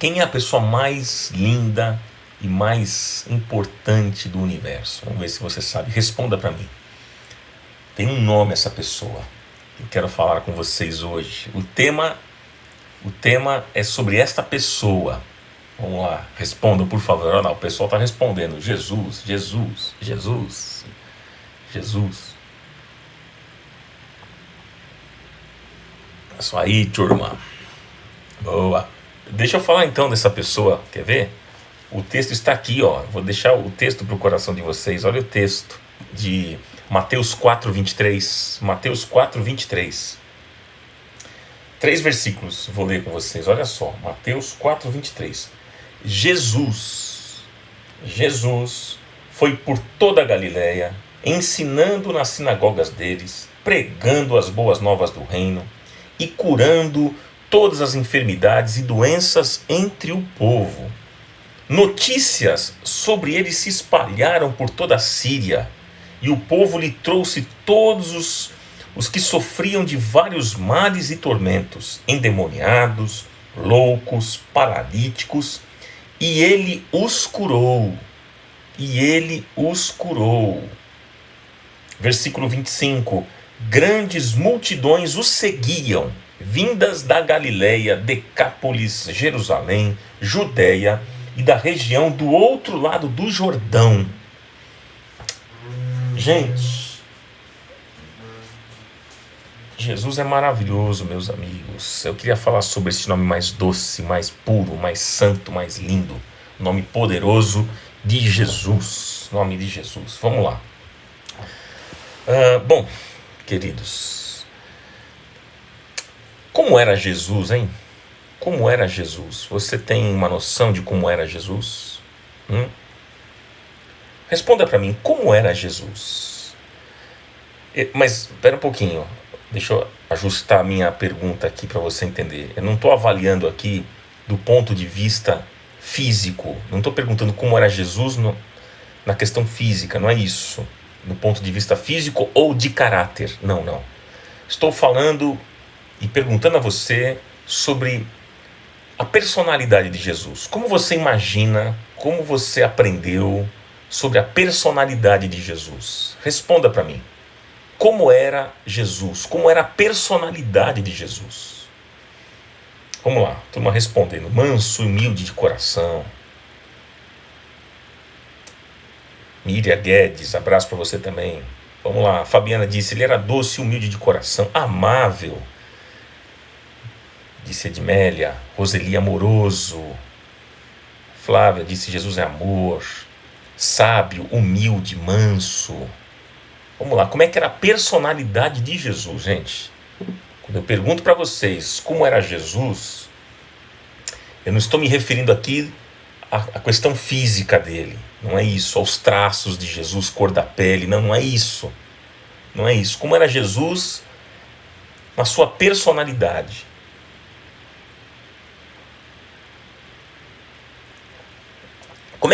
Quem é a pessoa mais linda e mais importante do universo? Vamos ver se você sabe. Responda para mim. Tem um nome essa pessoa. Eu quero falar com vocês hoje. O tema é sobre esta pessoa. Vamos lá, respondam por favor. Olha lá, o pessoal está respondendo. Jesus, Jesus, Jesus, Jesus. É isso aí, turma. Boa. Deixa eu falar então dessa pessoa, quer ver? O texto está aqui, ó. Vou deixar o texto para o coração de vocês. Olha o texto de Mateus 4:23. Mateus 4:23. 3 versículos, vou ler com vocês. Olha só, Mateus 4:23. Jesus foi por toda a Galiléia, ensinando nas sinagogas deles, pregando as boas novas do reino e curando todas as enfermidades e doenças entre o povo. Notícias sobre ele se espalharam por toda a Síria, e o povo lhe trouxe todos os que sofriam de vários males e tormentos, endemoniados, loucos, paralíticos, e ele os curou. Versículo 25. Grandes multidões o seguiam, vindas da Galiléia, Decápolis, Jerusalém, Judéia e da região do outro lado do Jordão. Gente, Jesus é maravilhoso, meus amigos. Eu queria falar sobre esse nome mais doce, mais puro, mais santo, mais lindo. Nome poderoso de Jesus. Nome de Jesus. Vamos lá. Bom, queridos, como era Jesus, hein? Como era Jesus? Você tem uma noção de como era Jesus? Responda para mim, como era Jesus? Mas, espera um pouquinho. Deixa eu ajustar a minha pergunta aqui para você entender. Eu não estou avaliando aqui do ponto de vista físico. Não estou perguntando como era Jesus na questão física, não é isso. Do ponto de vista físico ou de caráter. Não. Estou falando e perguntando a você sobre a personalidade de Jesus. Como você imagina, como você aprendeu sobre a personalidade de Jesus? Responda para mim. Como era Jesus? Como era a personalidade de Jesus? Vamos lá, turma respondendo. Manso e humilde de coração. Miriam Guedes, abraço para você também. Vamos lá, Fabiana disse, ele era doce e humilde de coração, amável. Disse Edmélia. Roseli, amoroso. Flávia disse, Jesus é amor. Sábio, humilde, manso. Vamos lá, como é que era a personalidade de Jesus, gente? Quando eu pergunto para vocês como era Jesus, eu não estou me referindo aqui à questão física dele. Não é isso, aos traços de Jesus, cor da pele. Não é isso. Não é isso. Como era Jesus na sua personalidade? Como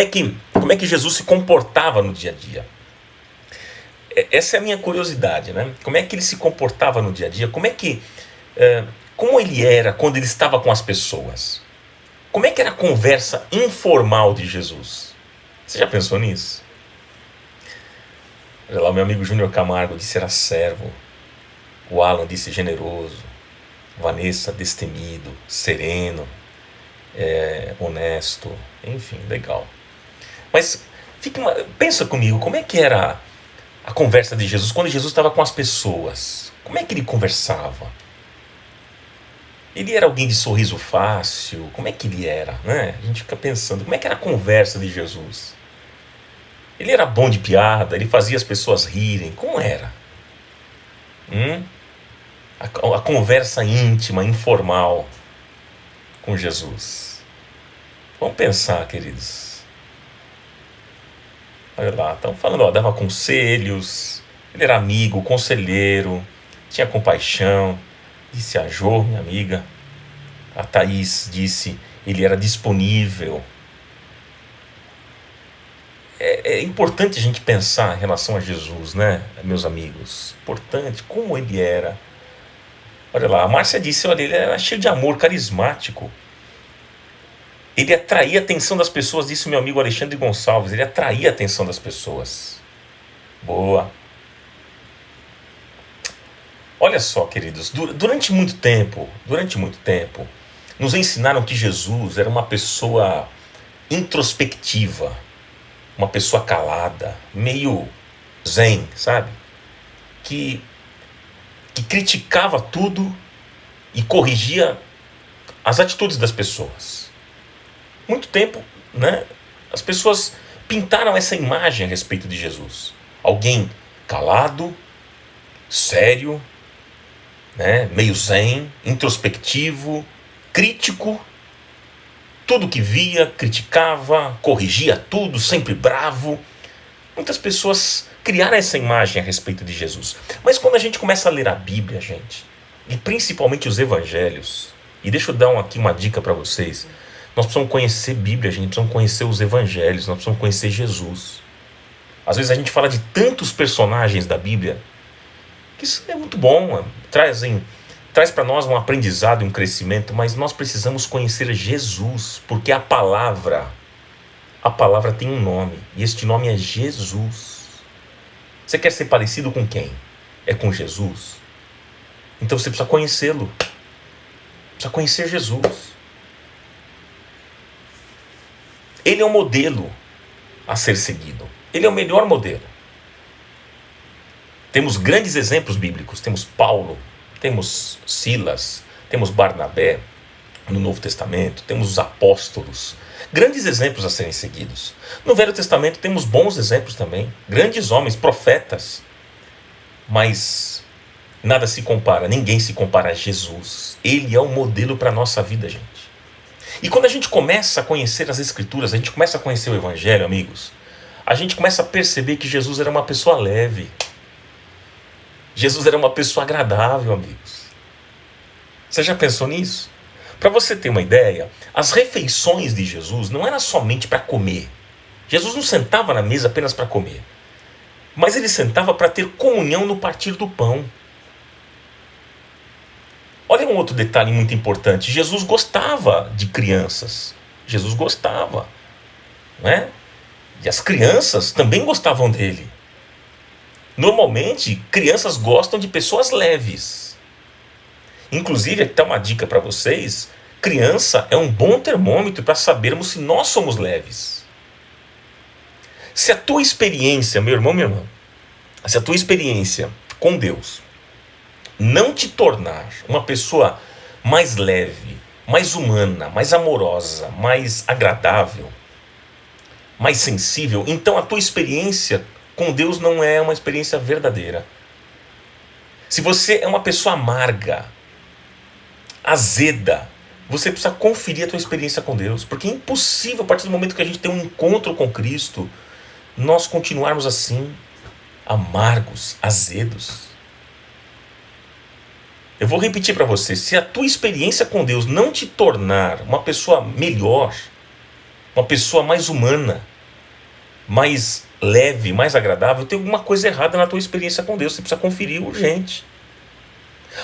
é que Jesus se comportava no dia a dia? Essa é a minha curiosidade, né? Como é que ele se comportava no dia a dia? Como ele era quando ele estava com as pessoas? Como é que era a conversa informal de Jesus? Você já pensou nisso? Olha lá, o meu amigo Júnior Camargo disse era servo. O Alan disse generoso. Vanessa, destemido, sereno, honesto. Enfim, legal. Mas pensa comigo, como é que era a conversa de Jesus quando Jesus estava com as pessoas? Como é que ele conversava? Ele era alguém de sorriso fácil? Como é que ele era, né? A gente fica pensando, como é que era a conversa de Jesus? Ele era bom de piada? Ele fazia as pessoas rirem? Como era? A conversa íntima, informal com Jesus. Vamos pensar, queridos. Olha lá, estamos falando, dava conselhos, ele era amigo, conselheiro, tinha compaixão, disse a Jo, minha amiga. A Thaís disse, ele era disponível. É importante a gente pensar em relação a Jesus, né, meus amigos? Importante, como ele era. Olha lá, a Márcia disse, olha, ele era cheio de amor, carismático. Ele atraía a atenção das pessoas, disse o meu amigo Alexandre Gonçalves, ele atraía a atenção das pessoas. Boa. Olha só, queridos, durante muito tempo, nos ensinaram que Jesus era uma pessoa introspectiva, uma pessoa calada, meio zen, sabe? Que criticava tudo e corrigia as atitudes das pessoas. Muito tempo, né? As pessoas pintaram essa imagem a respeito de Jesus. Alguém calado, sério, né? Meio zen, introspectivo, crítico. Tudo que via, criticava, corrigia tudo, sempre bravo. Muitas pessoas criaram essa imagem a respeito de Jesus. Mas quando a gente começa a ler a Bíblia, gente, e principalmente os evangelhos, e deixa eu dar aqui uma dica para vocês, nós precisamos conhecer Bíblia, gente, precisamos conhecer os evangelhos, nós precisamos conhecer Jesus. Às vezes a gente fala de tantos personagens da Bíblia, que isso é muito bom, traz para nós um aprendizado e um crescimento, mas nós precisamos conhecer Jesus, porque a palavra tem um nome, e este nome é Jesus. Você quer ser parecido com quem? É com Jesus? Então você precisa conhecê-lo, precisa conhecer Jesus. Ele é o modelo a ser seguido, ele é o melhor modelo. Temos grandes exemplos bíblicos, temos Paulo, temos Silas, temos Barnabé no Novo Testamento, temos os apóstolos, grandes exemplos a serem seguidos. No Velho Testamento temos bons exemplos também, grandes homens, profetas, mas nada se compara, ninguém se compara a Jesus. Ele é o modelo para a nossa vida, gente. E quando a gente começa a conhecer as Escrituras, a gente começa a conhecer o Evangelho, amigos, a gente começa a perceber que Jesus era uma pessoa leve. Jesus era uma pessoa agradável, amigos. Você já pensou nisso? Para você ter uma ideia, as refeições de Jesus não eram somente para comer. Jesus não sentava na mesa apenas para comer, mas ele sentava para ter comunhão no partir do pão. Olha um outro detalhe muito importante. Jesus gostava de crianças. Jesus gostava, né? E as crianças também gostavam dele. Normalmente, crianças gostam de pessoas leves. Inclusive, aqui está uma dica para vocês. Criança é um bom termômetro para sabermos se nós somos leves. Se a tua experiência, meu irmão, minha irmã, se a tua experiência com Deus não te tornar uma pessoa mais leve, mais humana, mais amorosa, mais agradável, mais sensível, então a tua experiência com Deus não é uma experiência verdadeira. Se você é uma pessoa amarga, azeda, você precisa conferir a tua experiência com Deus, porque é impossível, a partir do momento que a gente tem um encontro com Cristo, nós continuarmos assim, amargos, azedos. Eu vou repetir para você, se a tua experiência com Deus não te tornar uma pessoa melhor, uma pessoa mais humana, mais leve, mais agradável, tem alguma coisa errada na tua experiência com Deus, você precisa conferir urgente.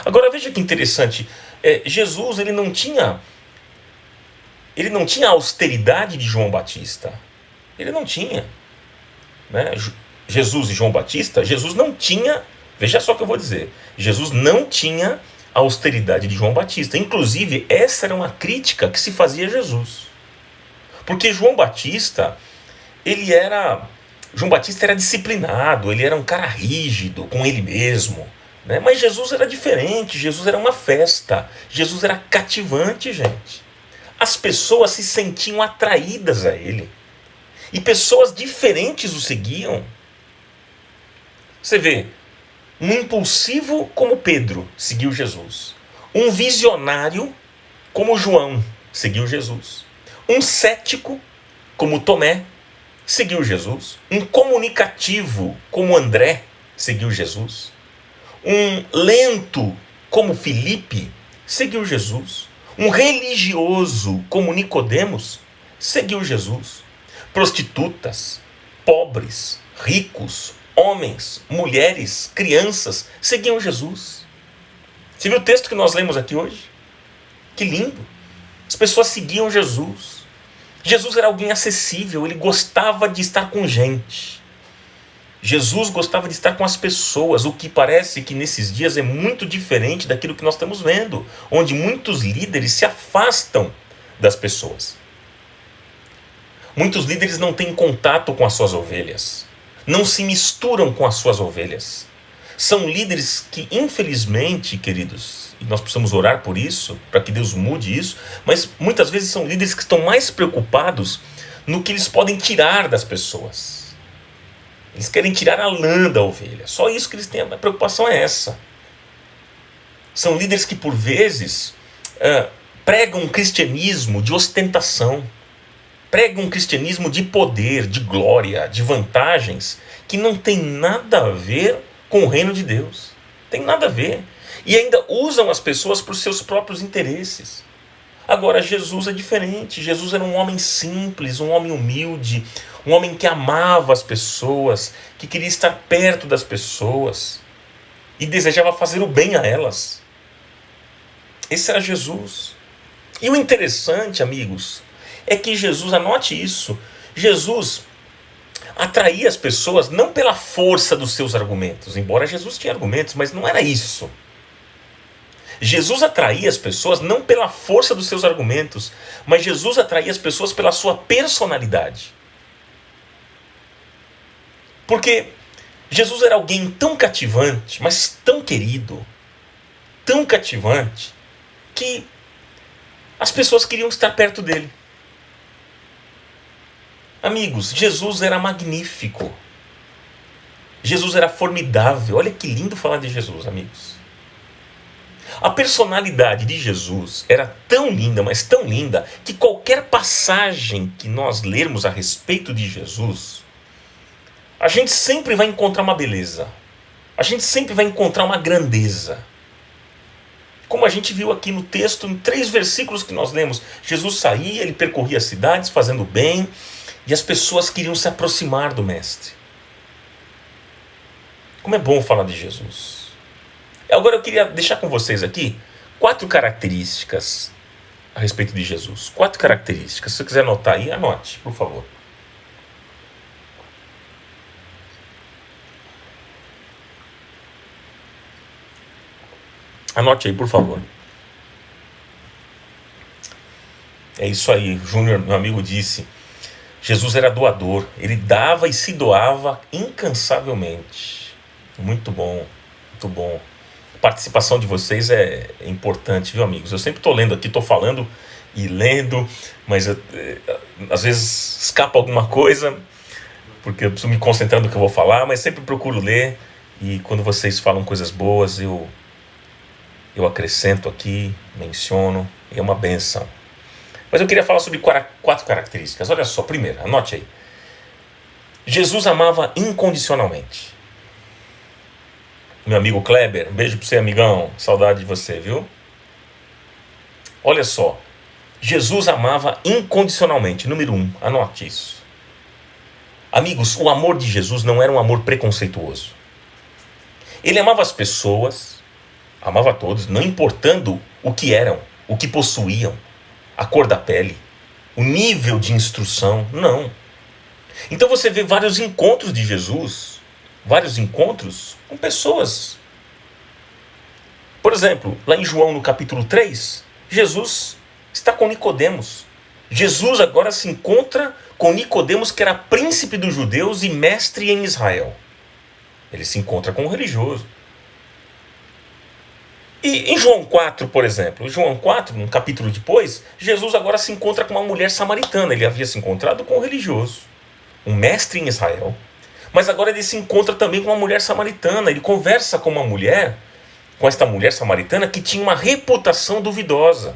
Agora veja que interessante, Jesus ele não tinha a austeridade de João Batista, ele não tinha, né? Jesus e João Batista, Jesus não tinha, veja só o que eu vou dizer, Jesus não tinha a austeridade de João Batista, inclusive essa era uma crítica que se fazia a Jesus, porque João Batista era disciplinado, ele era um cara rígido com ele mesmo, né? Mas Jesus era diferente, Jesus era uma festa, Jesus era cativante, gente. As pessoas se sentiam atraídas a ele, e pessoas diferentes o seguiam. Você vê, um impulsivo como Pedro seguiu Jesus, um visionário como João seguiu Jesus, um cético como Tomé seguiu Jesus, um comunicativo como André seguiu Jesus, um lento como Filipe seguiu Jesus, um religioso como Nicodemos seguiu Jesus, prostitutas, pobres, ricos, homens, mulheres, crianças seguiam Jesus. Você viu o texto que nós lemos aqui hoje? Que lindo! As pessoas seguiam Jesus. Jesus era alguém acessível, ele gostava de estar com gente. Jesus gostava de estar com as pessoas, o que parece que nesses dias é muito diferente daquilo que nós estamos vendo, onde muitos líderes se afastam das pessoas. Muitos líderes não têm contato com as suas ovelhas, não se misturam com as suas ovelhas. São líderes que, infelizmente, queridos, e nós precisamos orar por isso, para que Deus mude isso, mas muitas vezes são líderes que estão mais preocupados no que eles podem tirar das pessoas. Eles querem tirar a lã da ovelha. Só isso que eles têm. A preocupação é essa. São líderes que, por vezes, pregam um cristianismo de ostentação. Pregam um cristianismo de poder, de glória, de vantagens, que não tem nada a ver com o reino de Deus. Tem nada a ver. E ainda usam as pessoas para os seus próprios interesses. Agora, Jesus é diferente. Jesus era um homem simples, um homem humilde, um homem que amava as pessoas, que queria estar perto das pessoas e desejava fazer o bem a elas. Esse era Jesus. E o interessante, amigos, é que Jesus, anote isso, Jesus atraía as pessoas não pela força dos seus argumentos, embora Jesus tinha argumentos, mas não era isso. Jesus atraía as pessoas não pela força dos seus argumentos, mas Jesus atraía as pessoas pela sua personalidade. Porque Jesus era alguém tão cativante, mas tão querido, tão cativante, que as pessoas queriam estar perto dele. Amigos, Jesus era magnífico. Jesus era formidável. Olha que lindo falar de Jesus, amigos. A personalidade de Jesus era tão linda, mas tão linda, que qualquer passagem que nós lermos a respeito de Jesus, a gente sempre vai encontrar uma beleza. A gente sempre vai encontrar uma grandeza. Como a gente viu aqui no texto, em 3 versículos que nós lemos, Jesus saía, ele percorria as cidades fazendo bem, e as pessoas queriam se aproximar do Mestre. Como é bom falar de Jesus. Agora eu queria deixar com vocês aqui 4 características a respeito de Jesus. 4 características. Se você quiser anotar aí, anote, por favor. Anote aí, por favor. É isso aí, Júnior, meu amigo, disse. Jesus era doador, ele dava e se doava incansavelmente. Muito bom, muito bom. A participação de vocês é importante, viu, amigos? Eu sempre estou lendo aqui, estou falando e lendo, mas às vezes escapa alguma coisa, porque eu preciso me concentrar no que eu vou falar, mas sempre procuro ler, e quando vocês falam coisas boas, eu acrescento aqui, menciono, e é uma benção. Mas eu queria falar sobre 4 características. Olha só, primeiro, anote aí. Jesus amava incondicionalmente. Meu amigo Kleber, um beijo pra você, amigão. Saudade de você, viu? Olha só. Jesus amava incondicionalmente. Número 1, anote isso. Amigos, o amor de Jesus não era um amor preconceituoso. Ele amava as pessoas, amava todos, não importando o que eram, o que possuíam, a cor da pele, o nível de instrução, não. Então você vê vários encontros de Jesus, vários encontros com pessoas. Por exemplo, lá em João no capítulo 3, Jesus está com Nicodemos. Jesus agora se encontra com Nicodemos, que era príncipe dos judeus e mestre em Israel. Ele se encontra com um religioso. E em João 4, por exemplo, em João 4, um capítulo depois, Jesus agora se encontra com uma mulher samaritana. Ele havia se encontrado com um religioso, um mestre em Israel. Mas agora ele se encontra também com uma mulher samaritana. Ele conversa com com esta mulher samaritana que tinha uma reputação duvidosa.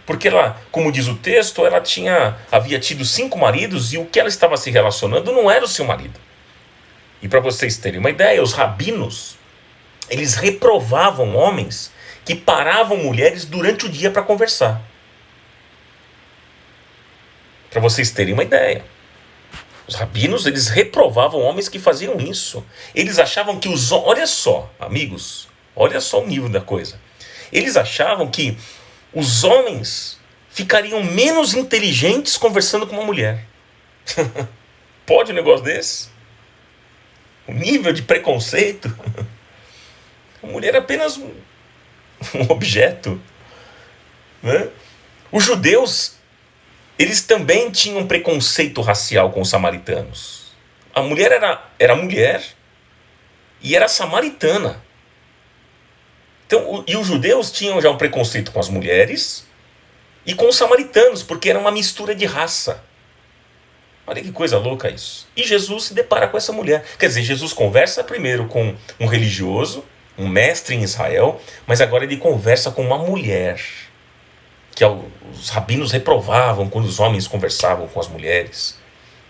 Porque ela, como diz o texto, ela havia tido 5 maridos e o que ela estava se relacionando não era o seu marido. E para vocês terem uma ideia, os rabinos, eles reprovavam homens que paravam mulheres durante o dia para conversar. Para vocês terem uma ideia. Os rabinos, eles reprovavam homens que faziam isso. Eles achavam que olha só, amigos, olha só o nível da coisa. Eles achavam que os homens ficariam menos inteligentes conversando com uma mulher. Pode um negócio desse? O nível de preconceito. A mulher é apenas um objeto, né? Os judeus, eles também tinham preconceito racial com os samaritanos. A mulher era mulher e era samaritana. Então, e os judeus tinham já um preconceito com as mulheres e com os samaritanos, porque era uma mistura de raça. Olha que coisa louca isso. E Jesus se depara com essa mulher. Quer dizer, Jesus conversa primeiro com um religioso, um mestre em Israel, mas agora ele conversa com uma mulher, que os rabinos reprovavam quando os homens conversavam com as mulheres,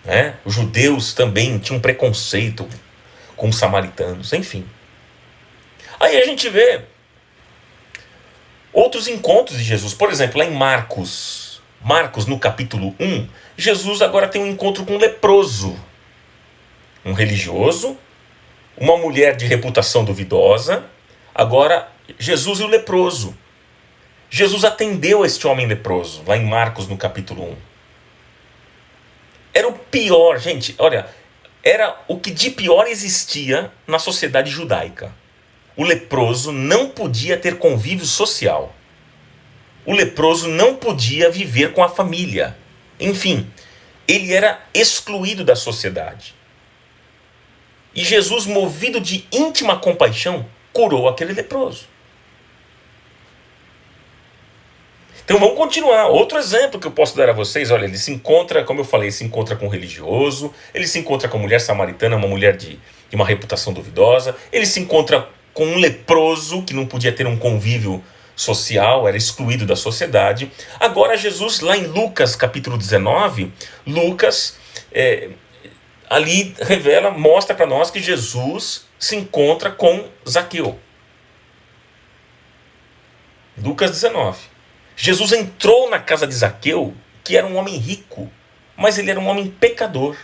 né? Os judeus também tinham preconceito com os samaritanos, enfim. Aí a gente vê outros encontros de Jesus. Por exemplo, lá em Marcos, no capítulo 1, Jesus agora tem um encontro com um leproso, um religioso, uma mulher de reputação duvidosa. Agora, Jesus e o leproso. Jesus atendeu a este homem leproso, lá em Marcos, no capítulo 1. Era o pior, gente, olha, era o que de pior existia na sociedade judaica. O leproso não podia ter convívio social. O leproso não podia viver com a família. Enfim, ele era excluído da sociedade. E Jesus, movido de íntima compaixão, curou aquele leproso. Então vamos continuar. Outro exemplo que eu posso dar a vocês, olha, ele se encontra, como eu falei, se encontra com um religioso, ele se encontra com uma mulher samaritana, uma mulher de uma reputação duvidosa, ele se encontra com um leproso que não podia ter um convívio social, era excluído da sociedade. Agora Jesus, lá em Lucas capítulo 19, Lucas ali revela, mostra para nós que Jesus se encontra com Zaqueu. Lucas 19. Jesus entrou na casa de Zaqueu, que era um homem rico, mas ele era um homem pecador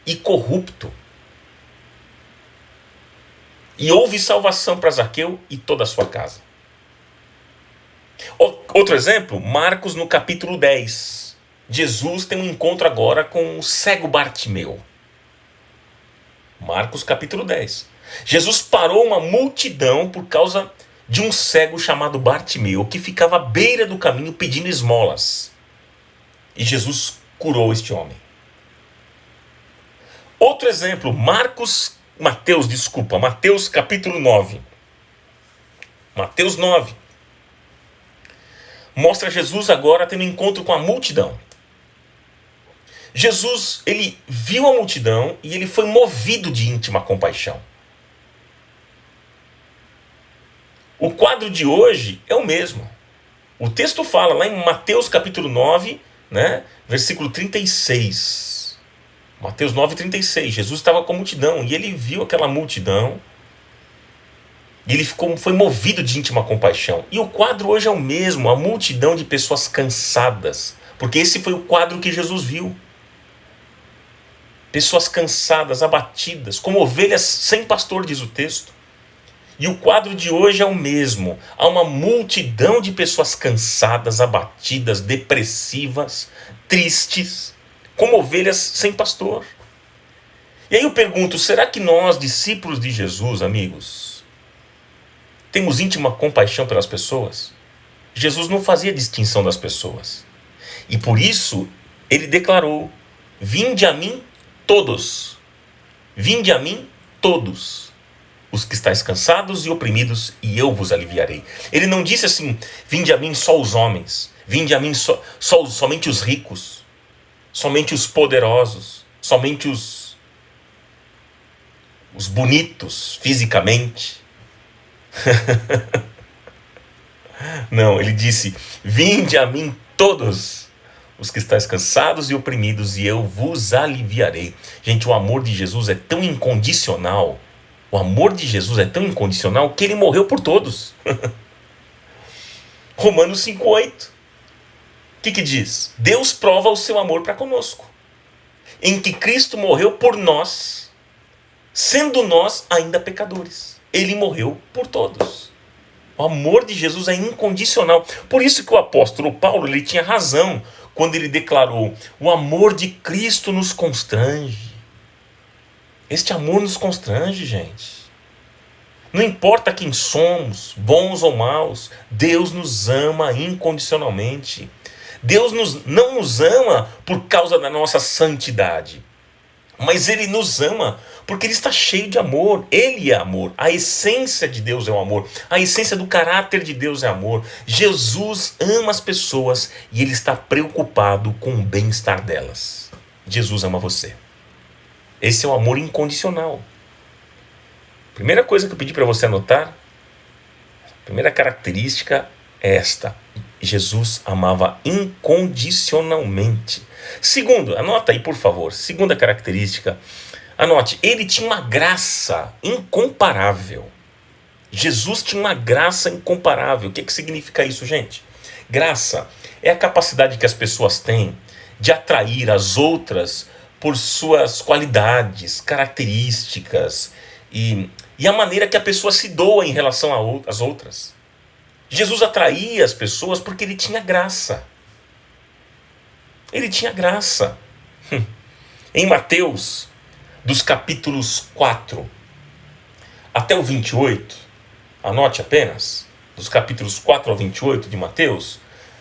e corrupto. E houve salvação para Zaqueu e toda a sua casa. Outro exemplo, Marcos no capítulo 10. Jesus tem um encontro agora com o cego Bartimeu. Marcos capítulo 10. Jesus parou uma multidão por causa de um cego chamado Bartimeu, que ficava à beira do caminho pedindo esmolas. E Jesus curou este homem. Outro exemplo, Mateus capítulo 9. Mateus 9. Mostra Jesus agora tendo encontro com a multidão. Jesus, ele viu a multidão e ele foi movido de íntima compaixão. O quadro de hoje é o mesmo. O texto fala lá em Mateus capítulo 9, né, versículo 36. Mateus 9, 36. Jesus estava com a multidão e ele viu aquela multidão e ele foi movido de íntima compaixão. E o quadro hoje é o mesmo, a multidão de pessoas cansadas, porque esse foi o quadro que Jesus viu. Pessoas cansadas, abatidas, como ovelhas sem pastor, diz o texto. E o quadro de hoje é o mesmo. Há uma multidão de pessoas cansadas, abatidas, depressivas, tristes, como ovelhas sem pastor. E aí eu pergunto, será que nós, discípulos de Jesus, amigos, temos íntima compaixão pelas pessoas? Jesus não fazia distinção das pessoas. E por isso, ele declarou, vinde a mim todos. Vinde a mim todos. Os que estáis cansados e oprimidos, e eu vos aliviarei. Ele não disse assim, vinde a mim só os homens, vinde a mim somente os ricos, somente os poderosos, somente os bonitos fisicamente. Não, ele disse, vinde a mim todos os que estáis cansados e oprimidos, e eu vos aliviarei. Gente, o amor de Jesus é tão incondicional. O amor de Jesus é tão incondicional que ele morreu por todos. Romanos 5,8. O que diz? Deus prova o seu amor para conosco, em que Cristo morreu por nós, sendo nós ainda pecadores. Ele morreu por todos. O amor de Jesus é incondicional. Por isso que o apóstolo Paulo, ele tinha razão quando ele declarou: o amor de Cristo nos constrange. Este amor nos constrange, gente. Não importa quem somos, bons ou maus, Deus nos ama incondicionalmente. Deus não nos ama por causa da nossa santidade, mas Ele nos ama porque Ele está cheio de amor. Ele é amor. A essência de Deus é o amor. A essência do caráter de Deus é amor. Jesus ama as pessoas e Ele está preocupado com o bem-estar delas. Jesus ama você. Esse é o amor incondicional. Primeira coisa que eu pedi para você anotar, a primeira característica é esta: Jesus amava incondicionalmente. Segundo, anota aí por favor, segunda característica, anote, ele tinha uma graça incomparável. Jesus tinha uma graça incomparável. O que significa isso, gente? Graça é a capacidade que as pessoas têm de atrair as outras por suas qualidades, características e a maneira que a pessoa se doa em relação às outras. Jesus atraía as pessoas porque ele tinha graça. Ele tinha graça. Em Mateus, dos capítulos 4 até o 28, anote apenas, dos capítulos 4 ao 28 de Mateus,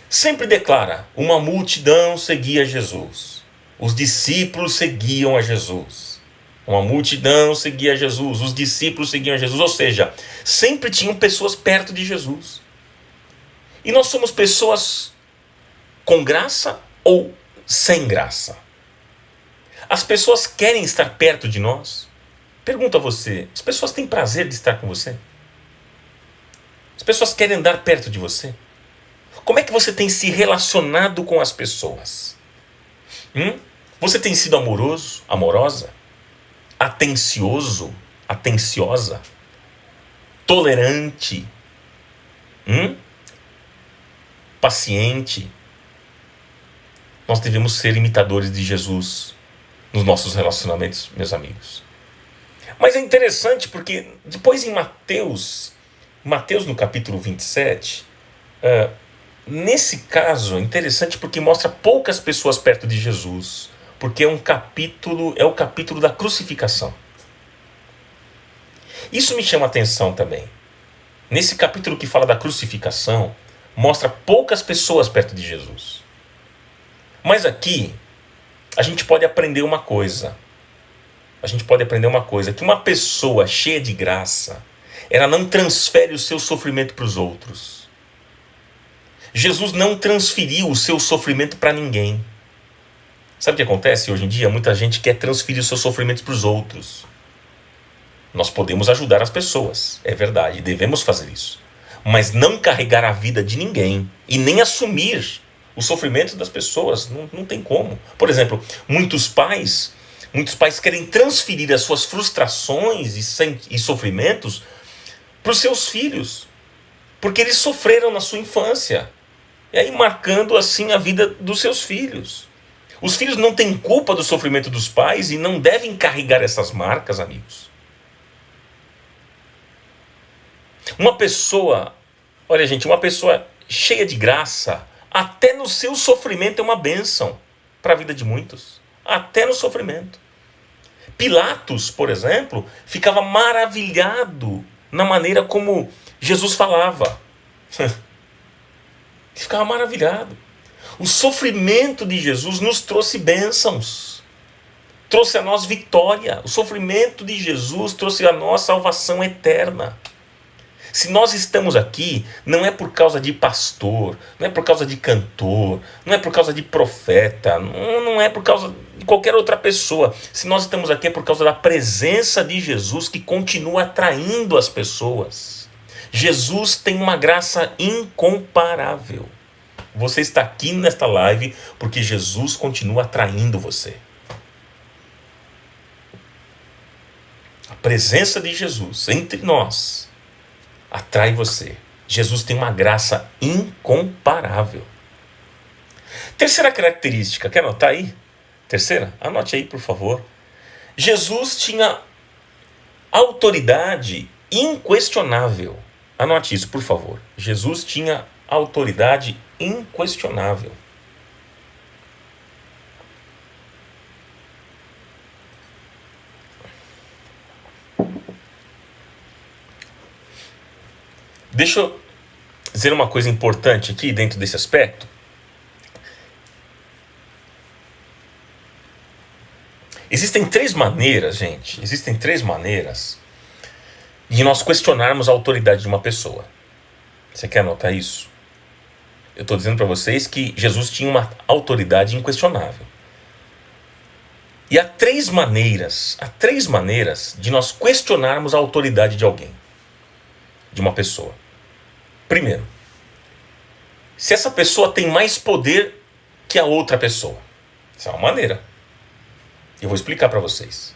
sempre declara: uma multidão seguia Jesus. Os discípulos seguiam a Jesus. Uma multidão seguia Jesus. Os discípulos seguiam a Jesus. Ou seja, sempre tinham pessoas perto de Jesus. E nós somos pessoas com graça ou sem graça? As pessoas querem estar perto de nós? Pergunto a você, as pessoas têm prazer de estar com você? As pessoas querem andar perto de você? Como é que você tem se relacionado com as pessoas? Você tem sido amoroso, amorosa? Atencioso, atenciosa? Tolerante? Paciente? Nós devemos ser imitadores de Jesus nos nossos relacionamentos, meus amigos. Mas é interessante porque depois em Mateus no capítulo 27, nesse caso é interessante porque mostra poucas pessoas perto de Jesus, porque é o capítulo da crucificação. Isso me chama a atenção também. Nesse capítulo que fala da crucificação, mostra poucas pessoas perto de Jesus. Mas aqui, a gente pode aprender uma coisa. Que uma pessoa cheia de graça, ela não transfere o seu sofrimento para os outros. Jesus não transferiu o seu sofrimento para ninguém. Sabe o que acontece hoje em dia? Muita gente quer transferir os seus sofrimentos para os outros. Nós podemos ajudar as pessoas, é verdade, devemos fazer isso. Mas não carregar a vida de ninguém e nem assumir o sofrimento das pessoas, não tem como. Por exemplo, muitos pais querem transferir as suas frustrações e sofrimentos para os seus filhos, porque eles sofreram na sua infância, e aí marcando assim a vida dos seus filhos. Os filhos não têm culpa do sofrimento dos pais e não devem carregar essas marcas, amigos. Uma pessoa cheia de graça, até no seu sofrimento é uma bênção para a vida de muitos. Até no sofrimento. Pilatos, por exemplo, ficava maravilhado na maneira como Jesus falava. Ficava maravilhado. O sofrimento de Jesus nos trouxe bênçãos. Trouxe a nós vitória. O sofrimento de Jesus trouxe a nós salvação eterna. Se nós estamos aqui, não é por causa de pastor, não é por causa de cantor, não é por causa de profeta, não é por causa de qualquer outra pessoa. Se nós estamos aqui é por causa da presença de Jesus que continua atraindo as pessoas. Jesus tem uma graça incomparável. Você está aqui nesta live porque Jesus continua atraindo você. A presença de Jesus entre nós atrai você. Jesus tem uma graça incomparável. Terceira característica, quer anotar aí? Terceira? Anote aí, por favor. Jesus tinha autoridade inquestionável. Anote isso, por favor. Jesus tinha autoridade inquestionável. Deixa eu dizer uma coisa importante aqui dentro desse aspecto. Existem três maneiras, gente. Existem três maneiras de nós questionarmos a autoridade de uma pessoa. Você quer anotar isso? Eu estou dizendo para vocês que Jesus tinha uma autoridade inquestionável. E há três maneiras de nós questionarmos a autoridade de alguém, de uma pessoa. Primeiro, se essa pessoa tem mais poder que a outra pessoa. Essa é uma maneira. Eu vou explicar para vocês.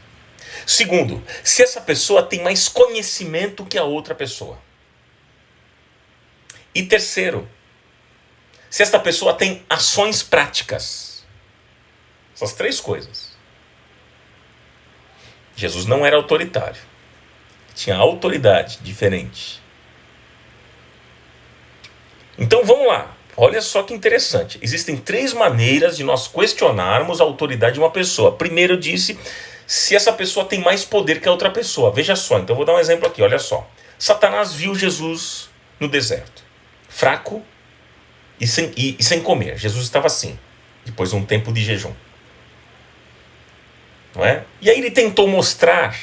Segundo, se essa pessoa tem mais conhecimento que a outra pessoa. E terceiro, se esta pessoa tem ações práticas. Essas três coisas. Jesus não era autoritário. Tinha autoridade diferente. Então vamos lá. Olha só que interessante. Existem três maneiras de nós questionarmos a autoridade de uma pessoa. Primeiro eu disse, se essa pessoa tem mais poder que a outra pessoa. Veja só, então eu vou dar um exemplo aqui, olha só. Satanás viu Jesus no deserto, fraco e sem comer. Jesus estava assim, depois de um tempo de jejum. Não é? E aí ele tentou mostrar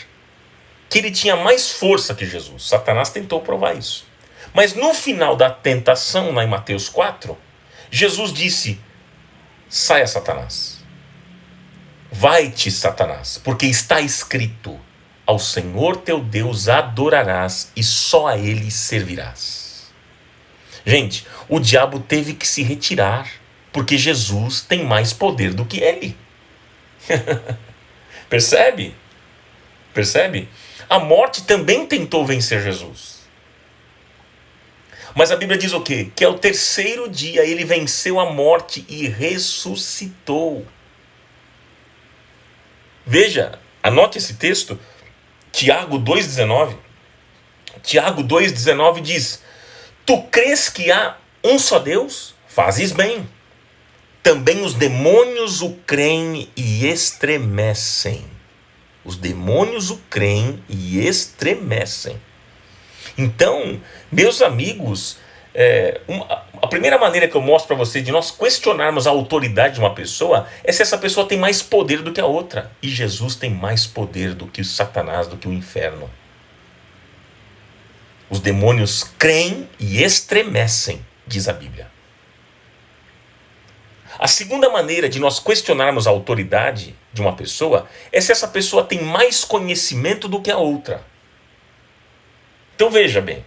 que ele tinha mais força que Jesus. Satanás tentou provar isso. Mas no final da tentação, lá em Mateus 4, Jesus disse, saia Satanás. Vai-te, Satanás, porque está escrito, ao Senhor teu Deus adorarás e só a Ele servirás. Gente, o diabo teve que se retirar, porque Jesus tem mais poder do que ele. Percebe? Percebe? A morte também tentou vencer Jesus. Mas a Bíblia diz o quê? Que ao terceiro dia ele venceu a morte e ressuscitou. Veja, anote esse texto, Tiago 2,19. Tiago 2,19 diz, tu crês que há um só Deus? Fazes bem. Também os demônios o creem e estremecem. Os demônios o creem e estremecem. Então, meus amigos, a primeira maneira que eu mostro para vocês de nós questionarmos a autoridade de uma pessoa é se essa pessoa tem mais poder do que a outra. E Jesus tem mais poder do que o Satanás, do que o inferno. Os demônios creem e estremecem, diz a Bíblia. A segunda maneira de nós questionarmos a autoridade de uma pessoa é se essa pessoa tem mais conhecimento do que a outra. Então veja bem,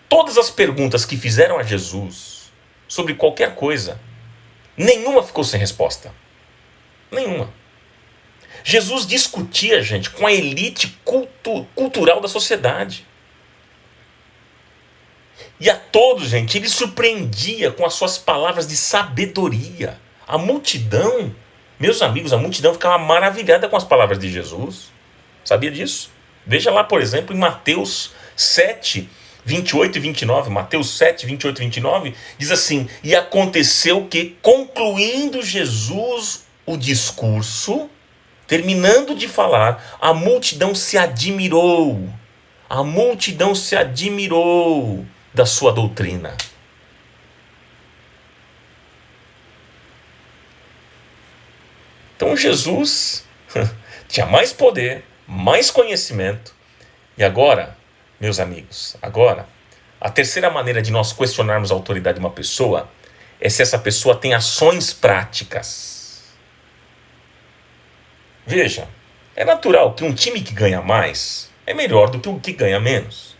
todas as perguntas que fizeram a Jesus sobre qualquer coisa, nenhuma ficou sem resposta. Nenhuma. Jesus discutia, gente, com a elite cultural da sociedade. E a todos, gente, ele surpreendia com as suas palavras de sabedoria. A multidão, meus amigos, a multidão ficava maravilhada com as palavras de Jesus. Sabia disso? Veja lá, por exemplo, em Mateus 7, 28 e 29. Mateus 7, 28 e 29 diz assim, e aconteceu que, concluindo Jesus o discurso, terminando de falar, a multidão se admirou. A multidão se admirou da sua doutrina. Então Jesus tinha mais poder, mais conhecimento. E agora, meus amigos, a terceira maneira de nós questionarmos a autoridade de uma pessoa é se essa pessoa tem ações práticas. Veja, é natural que um time que ganha mais é melhor do que um que ganha menos.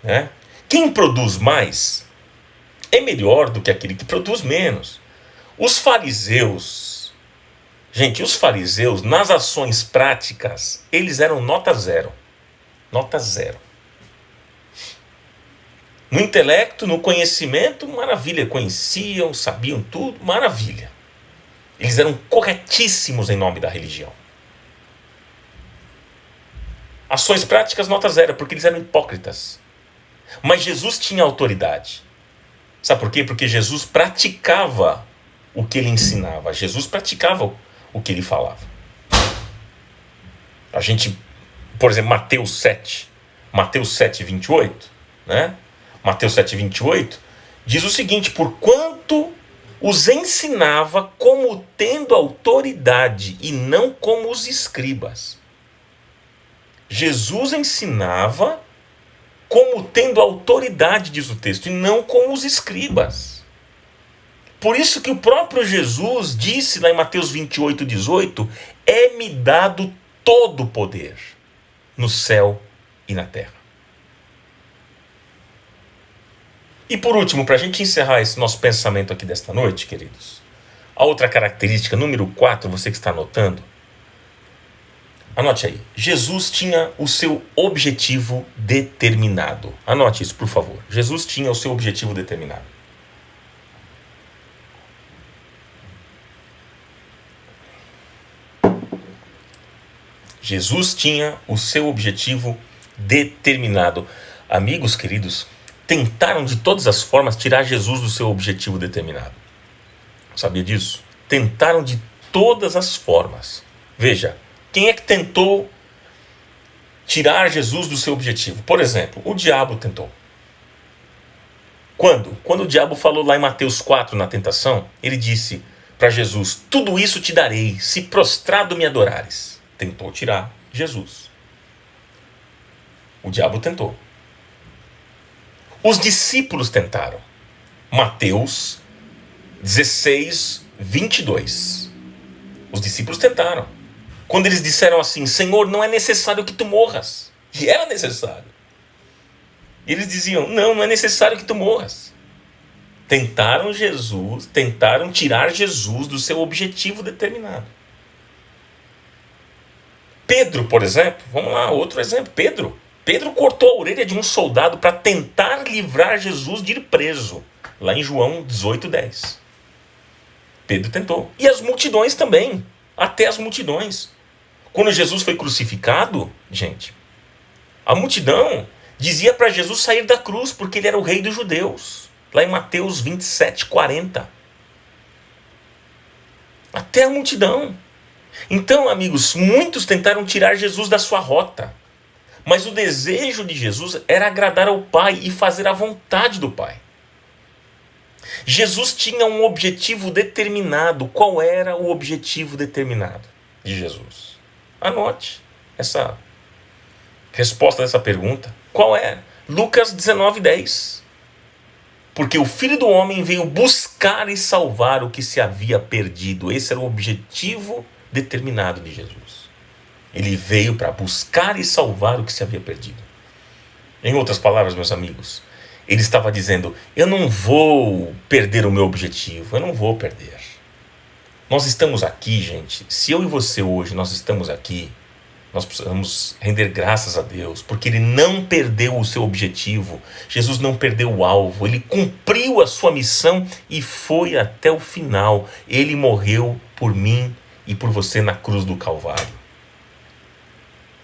Né? Quem produz mais é melhor do que aquele que produz menos. Os fariseus, gente, nas ações práticas, eles eram nota zero. Nota zero. No intelecto, no conhecimento, maravilha. Conheciam, sabiam tudo, maravilha. Eles eram corretíssimos em nome da religião. Ações práticas, nota zero, porque eles eram hipócritas. Mas Jesus tinha autoridade. Sabe por quê? Porque Jesus praticava o que ele ensinava. Jesus praticava o que ele falava. A gente, por exemplo, Mateus 7, 28, né? Mateus 7, 28, diz o seguinte: porquanto os ensinava como tendo autoridade e não como os escribas. Jesus ensinava como tendo autoridade, diz o texto, e não como os escribas. Por isso que o próprio Jesus disse lá em Mateus 28, 18, é-me dado todo o poder no céu e na terra. E por último, para a gente encerrar esse nosso pensamento aqui desta noite, queridos, a outra característica, número 4, você que está anotando, anote aí. Jesus tinha o seu objetivo determinado. Anote isso, por favor. Jesus tinha o seu objetivo determinado. Jesus tinha o seu objetivo determinado. Amigos queridos, tentaram de todas as formas tirar Jesus do seu objetivo determinado. Sabia disso? Tentaram de todas as formas. Veja, quem é que tentou tirar Jesus do seu objetivo? Por exemplo, o diabo tentou. Quando? Quando o diabo falou lá em Mateus 4, na tentação, ele disse para Jesus: tudo isso te darei, se prostrado me adorares. Tentou tirar Jesus. O diabo tentou. Os discípulos tentaram. Mateus 16, 22. Os discípulos tentaram. Quando eles disseram assim: Senhor, não é necessário que tu morras. E era necessário. E eles diziam: não é necessário que tu morras. Tentaram tirar Jesus do seu objetivo determinado. Pedro, por exemplo, vamos lá, outro exemplo, Pedro cortou a orelha de um soldado para tentar livrar Jesus de ir preso, lá em João 18, 10. Pedro tentou. E as multidões também, até as multidões. Quando Jesus foi crucificado, gente, a multidão dizia para Jesus sair da cruz, porque ele era o rei dos judeus, lá em Mateus 27, 40. Até a multidão. Então, amigos, muitos tentaram tirar Jesus da sua rota. Mas o desejo de Jesus era agradar ao Pai e fazer a vontade do Pai. Jesus tinha um objetivo determinado. Qual era o objetivo determinado de Jesus? Anote essa resposta dessa pergunta. Qual é? Lucas 19, 10. Porque o Filho do Homem veio buscar e salvar o que se havia perdido. Esse era o objetivo determinado de Jesus. Ele veio para buscar e salvar o que se havia perdido. Em outras palavras, meus amigos, ele estava dizendo: eu não vou perder o meu objetivo, eu não vou perder. Nós estamos aqui, gente. Se eu e você hoje, nós estamos aqui, nós precisamos render graças a Deus, porque ele não perdeu o seu objetivo. Jesus não perdeu o alvo, ele cumpriu a sua missão e foi até o final. Ele morreu por mim e por você na cruz do Calvário.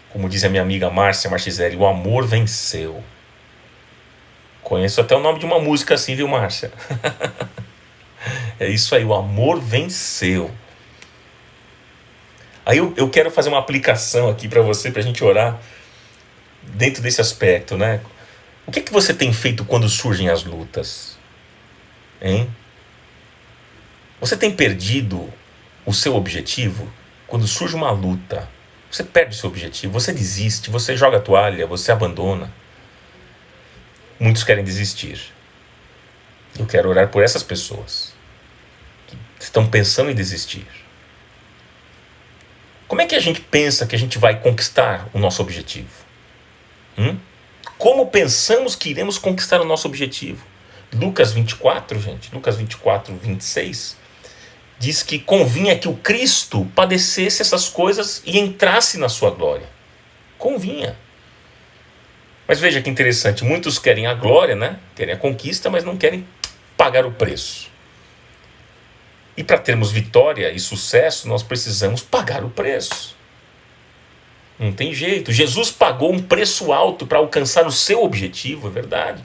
Como diz a minha amiga Márcia Marchizeri, o amor venceu. Conheço até o nome de uma música assim, viu, Márcia? É isso aí, o amor venceu. Aí eu quero fazer uma aplicação aqui para você, para a gente orar dentro desse aspecto, né? O que você tem feito quando surgem as lutas? Hein? Você tem perdido o seu objetivo? Quando surge uma luta, você perde o seu objetivo, você desiste, você joga a toalha, você abandona. Muitos querem desistir. Eu quero orar por essas pessoas que estão pensando em desistir. Como é que a gente pensa que a gente vai conquistar o nosso objetivo? Como pensamos que iremos conquistar o nosso objetivo? Lucas 24, gente, Lucas 24, 26, diz que convinha que o Cristo padecesse essas coisas e entrasse na sua glória. Convinha. Mas veja que interessante, muitos querem a glória, né? Querem a conquista, mas não querem pagar o preço. E para termos vitória e sucesso, nós precisamos pagar o preço. Não tem jeito. Jesus pagou um preço alto para alcançar o seu objetivo, é verdade.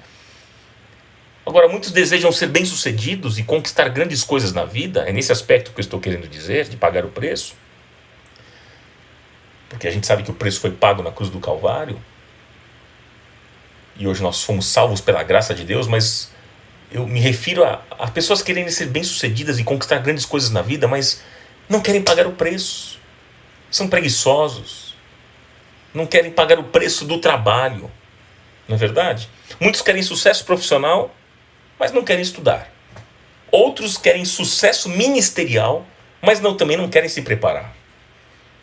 Agora, muitos desejam ser bem-sucedidos e conquistar grandes coisas na vida. É nesse aspecto que eu estou querendo dizer, de pagar o preço. Porque a gente sabe que o preço foi pago na cruz do Calvário. E hoje nós fomos salvos pela graça de Deus, mas eu me refiro a pessoas querendo ser bem-sucedidas e conquistar grandes coisas na vida, mas não querem pagar o preço. São preguiçosos. Não querem pagar o preço do trabalho. Não é verdade? Muitos querem sucesso profissional, mas não querem estudar. Outros querem sucesso ministerial, mas também não querem se preparar.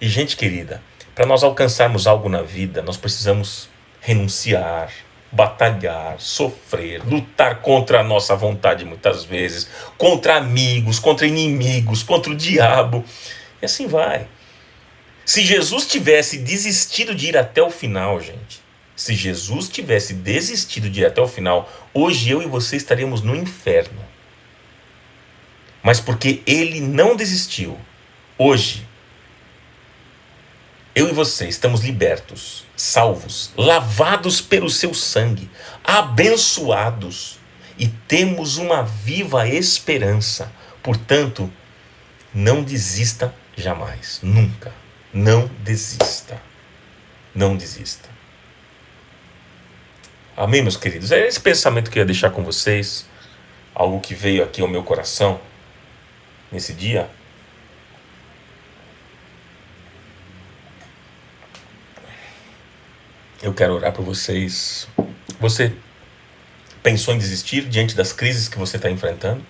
E, gente querida, para nós alcançarmos algo na vida, nós precisamos renunciar, batalhar, sofrer, lutar contra a nossa vontade muitas vezes, contra amigos, contra inimigos, contra o diabo. E assim vai. Se Jesus tivesse desistido de ir até o final, gente, se Jesus tivesse desistido de ir até o final, hoje eu e você estaríamos no inferno. Mas porque ele não desistiu, hoje, eu e você estamos libertos, salvos, lavados pelo seu sangue, abençoados e temos uma viva esperança. Portanto, não desista jamais, nunca. Não desista. Não desista. Amém, meus queridos? É esse pensamento que eu ia deixar com vocês. Algo que veio aqui ao meu coração nesse dia. Eu quero orar por vocês. Você pensou em desistir diante das crises que você está enfrentando?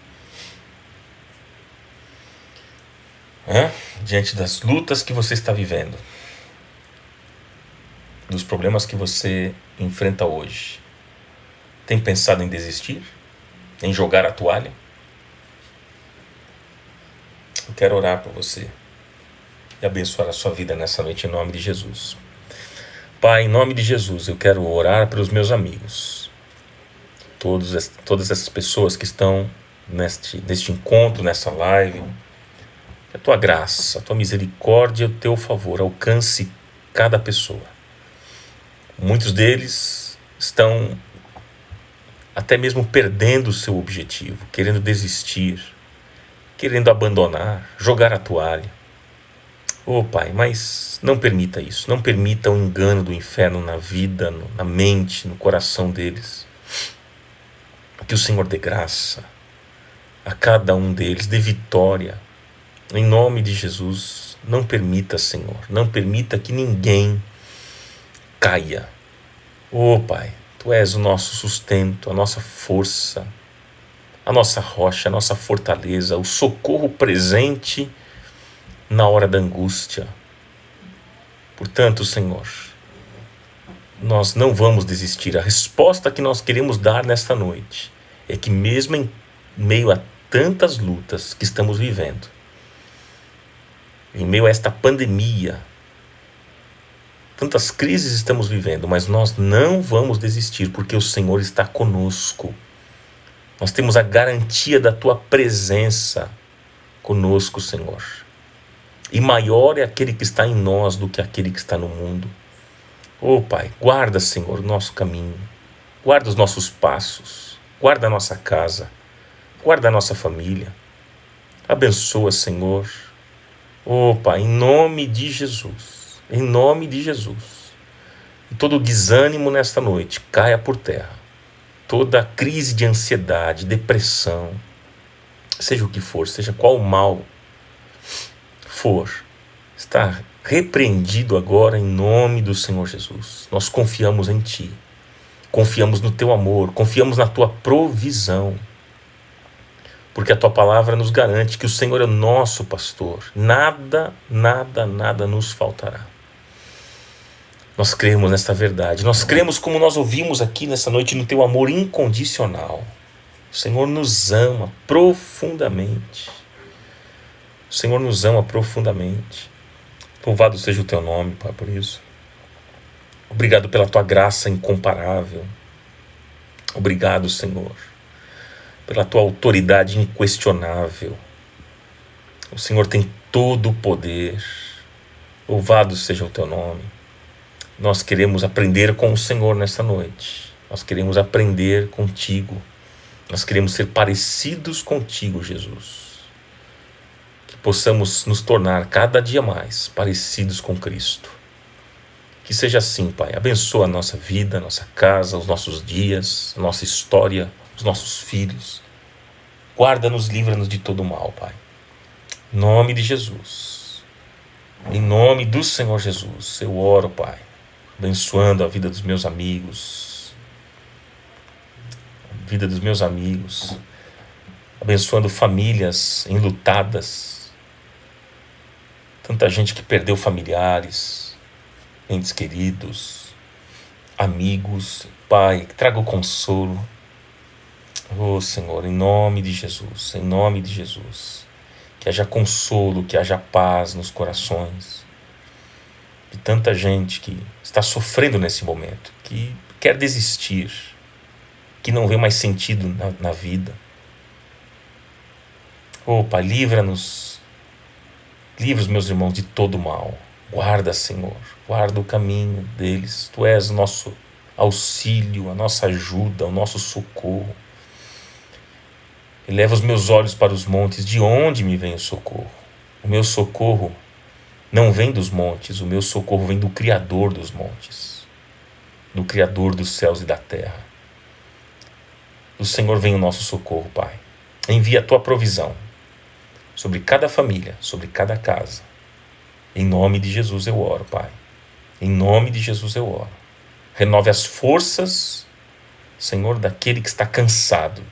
Diante das lutas que você está vivendo, dos problemas que você enfrenta hoje, tem pensado em desistir? Em jogar a toalha? Eu quero orar por você e abençoar a sua vida nessa noite em nome de Jesus. Pai, em nome de Jesus, eu quero orar pelos meus amigos, todas essas pessoas que estão neste encontro, nessa live. Que a tua graça, a tua misericórdia e o teu favor alcance cada pessoa. Muitos deles estão até mesmo perdendo o seu objetivo, querendo desistir, querendo abandonar, jogar a toalha. Oh, Pai, mas não permita isso, não permita o engano do inferno na vida, na mente, no coração deles. Que o Senhor dê graça a cada um deles, dê vitória. Em nome de Jesus, não permita, Senhor, não permita que ninguém caia. Oh, Pai, Tu és o nosso sustento, a nossa força, a nossa rocha, a nossa fortaleza, o socorro presente na hora da angústia. Portanto, Senhor, nós não vamos desistir. A resposta que nós queremos dar nesta noite é que mesmo em meio a tantas lutas que estamos vivendo, em meio a esta pandemia, tantas crises estamos vivendo, mas nós não vamos desistir, porque o Senhor está conosco. Nós temos a garantia da Tua presença conosco, Senhor. E maior é aquele que está em nós do que aquele que está no mundo. Oh, Pai, guarda, Senhor, o nosso caminho. Guarda os nossos passos. Guarda a nossa casa. Guarda a nossa família. Abençoa, Senhor. Oh, Pai, em nome de Jesus, em nome de Jesus, e todo desânimo nesta noite caia por terra, toda crise de ansiedade, depressão, seja o que for, seja qual mal for, está repreendido agora em nome do Senhor Jesus. Nós confiamos em Ti, confiamos no Teu amor, confiamos na Tua provisão, porque a Tua palavra nos garante que o Senhor é o nosso pastor. Nada, nada, nada nos faltará. Nós cremos nesta verdade. Nós cremos, como nós ouvimos aqui nessa noite, no Teu amor incondicional. O Senhor nos ama profundamente. O Senhor nos ama profundamente. Louvado seja o Teu nome, Pai, por isso. Obrigado pela Tua graça incomparável. Obrigado, Senhor, pela Tua autoridade inquestionável. O Senhor tem todo o poder. Louvado seja o Teu nome. Nós queremos aprender com o Senhor nesta noite. Nós queremos aprender contigo. Nós queremos ser parecidos contigo, Jesus. Que possamos nos tornar cada dia mais parecidos com Cristo. Que seja assim, Pai. Abençoa a nossa vida, a nossa casa, os nossos dias, a nossa história, os nossos filhos. Guarda-nos, livra-nos de todo mal, Pai. Em nome de Jesus. Em nome do Senhor Jesus, eu oro, Pai. Abençoando a vida dos meus amigos. A vida dos meus amigos. Abençoando famílias enlutadas. Tanta gente que perdeu familiares, entes queridos, amigos. Pai, traga o consolo. Oh, Senhor, em nome de Jesus, em nome de Jesus. Que haja consolo, que haja paz nos corações de tanta gente que está sofrendo nesse momento, que quer desistir, que não vê mais sentido na vida. Oh, Pai, livra-nos, livra os meus irmãos de todo mal. Guarda, Senhor, guarda o caminho deles. Tu és o nosso auxílio, a nossa ajuda, o nosso socorro. Eleva os meus olhos para os montes, de onde me vem o socorro? O meu socorro não vem dos montes, o meu socorro vem do Criador dos montes, do Criador dos céus e da terra. Do Senhor vem o nosso socorro, Pai. Envia a tua provisão sobre cada família, sobre cada casa. Em nome de Jesus eu oro, Pai. Em nome de Jesus eu oro. Renove as forças, Senhor, daquele que está cansado.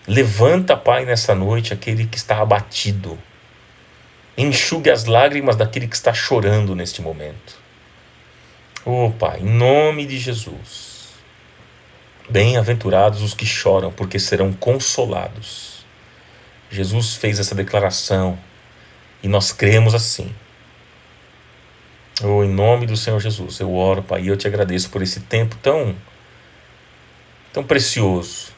Levanta, Pai, nessa noite aquele que está abatido. Enxugue as lágrimas daquele que está chorando neste momento. Oh, Pai, em nome de Jesus. Bem-aventurados os que choram, porque serão consolados. Jesus fez essa declaração e nós cremos assim. Oh, em nome do Senhor Jesus, eu oro, Pai, e eu te agradeço por esse tempo tão precioso.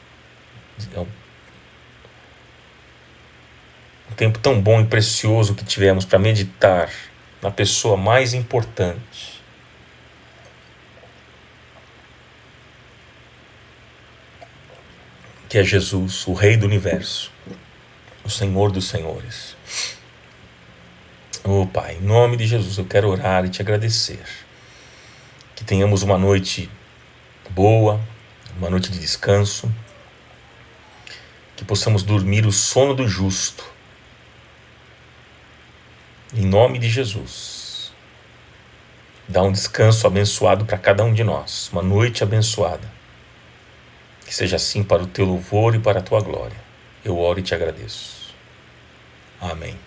Um tempo tão bom e precioso que tivemos para meditar na pessoa mais importante. Que é Jesus, o Rei do Universo, o Senhor dos Senhores. Oh, Pai, em nome de Jesus eu quero orar e te agradecer. Que tenhamos uma noite boa, uma noite de descanso. Que possamos dormir o sono do justo. Em nome de Jesus. Dá um descanso abençoado para cada um de nós. Uma noite abençoada. Que seja assim para o teu louvor e para a tua glória. Eu oro e te agradeço. Amém.